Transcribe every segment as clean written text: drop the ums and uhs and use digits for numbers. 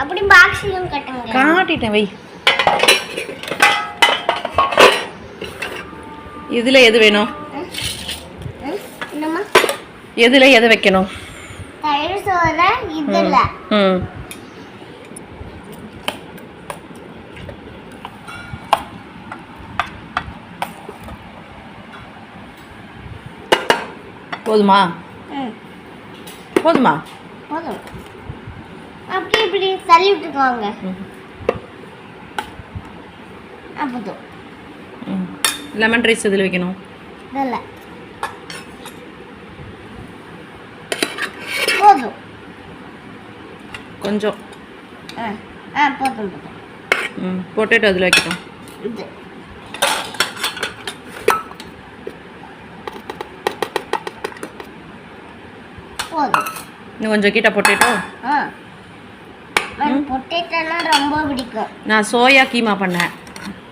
அப்படி பாக்ஸிலும் கட்டுங்க. காட்டிட்டேன் வை. இதில் எது வேணும்? என்னம்மா? எதில் எதை வைக்கணும்? தயிர் சோறு இதில். போதுமா? போதுமா? போதும். அப்படியே இப்படி தள்ளி விட்டுக்குவாங்க. போதும். லெமன் ரைஸ் இதில் வைக்கணும். இதில் போதும். கொஞ்சம் போதும் போதும். பொட்டேட்டோ அதில் வைக்கணும். இது போதும். இன்னும் கொஞ்சம் கிட்ட பொட்டேட்டோ. பொட்டேட்டோனா ரொம்ப பிடிக்கும். நான் சோயா கீமா பண்ணேன்.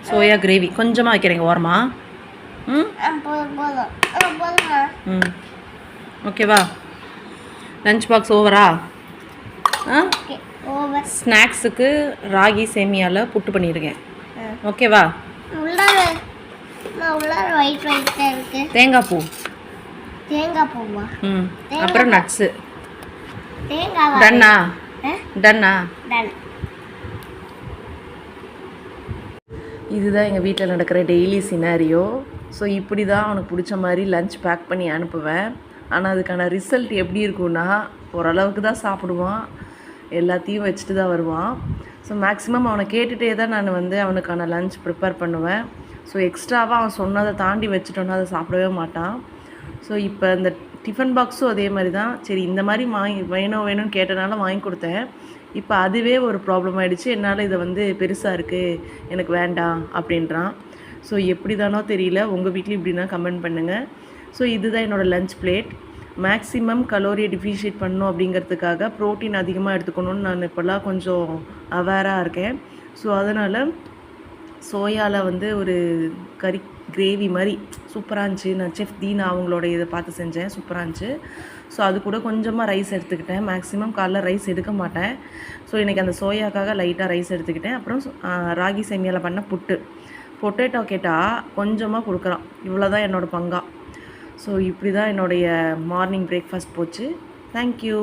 சோயா கிரேவி கொஞ்சமாக வைக்கிறேங்க ஓரமா. போதும் போதுமா? ஓகேவா? லஞ்ச் பாக்ஸ் ஓவரா? ஓவர். ஸ்நாக்ஸுக்கு ராகி சேமியாவில் புட்டு பண்ணியிருக்கேன். ஓகேவா? உள்ளார ஒயிட் ஒயிட்டாக இருக்கு. தேங்காய் பூ. தேங்காய் பூவா? அப்புறம் நட்ஸு. தேங்காய் டன்னா? டன்னா? டன். இதுதான் எங்கள் வீட்டில் நடக்கிற டெய்லி சினாரியோ. ஸோ இப்படி தான் அவனுக்கு பிடிச்ச மாதிரி லஞ்ச் பேக் பண்ணி அனுப்புவேன். ஆனால் அதுக்கான ரிசல்ட் எப்படி இருக்குன்னா, ஓரளவுக்கு தான் சாப்பிடுவான், எல்லாத்தையும் வச்சுட்டு தான் வருவான். ஸோ மேக்ஸிமம் அவனை கேட்டுகிட்டே தான் நான் அவனுக்கான லஞ்ச் ப்ரிப்பேர் பண்ணுவேன். ஸோ எக்ஸ்ட்ராவாக அவன் சொன்னதை தாண்டி வச்சுட்டோன்னா அதை சாப்பிடவே மாட்டான். ஸோ இப்போ இந்த டிஃபன் பாக்ஸும் அதே மாதிரி தான். சரி, இந்த மாதிரி வேணும்னு கேட்டனால வாங்கி கொடுத்தேன். இப்போ அதுவே ஒரு ப்ராப்ளம் ஆகிடுச்சு. என்னால் இதை பெருசாக இருக்குது, எனக்கு வேண்டாம் அப்படின்றான். ஸோ எப்படி தானோ தெரியல. உங்கள் வீட்லேயும் இப்படின்னா கமெண்ட் பண்ணுங்கள். ஸோ இதுதான் என்னோடய லஞ்ச் பிளேட். மேக்ஸிமம் கலோரியை டிஃபிஷியேட் பண்ணணும் அப்படிங்கிறதுக்காக ப்ரோட்டீன் அதிகமாக எடுத்துக்கணும்னு நான் இப்போல்லாம் கொஞ்சம் அவேராக இருக்கேன். ஸோ அதனால் சோயாவில் ஒரு கறி கிரேவி மாதிரி சூப்பராக இருந்துச்சு. நான் செஃப் தீனா அவங்களோட இதை பார்த்து செஞ்சேன், சூப்பராக இருந்துச்சு. ஸோ அது கூட கொஞ்சமாக ரைஸ் எடுத்துக்கிட்டேன். மேக்ஸிமம் காலைல ரைஸ் எடுக்க மாட்டேன். ஸோ இன்றைக்கி அந்த சோயாக்காக லைட்டாக ரைஸ் எடுத்துக்கிட்டேன். அப்புறம் ராகி சேமியாவில் பண்ண புட்டு. பொட்டேட்டோ கேட்டால் கொஞ்சமாக கொடுக்குறான். இவ்வளோ தான் என்னோடய பங்கா. ஸோ இப்படி தான் என்னுடைய மார்னிங் பிரேக்ஃபாஸ்ட் போச்சு. தேங்க்யூ.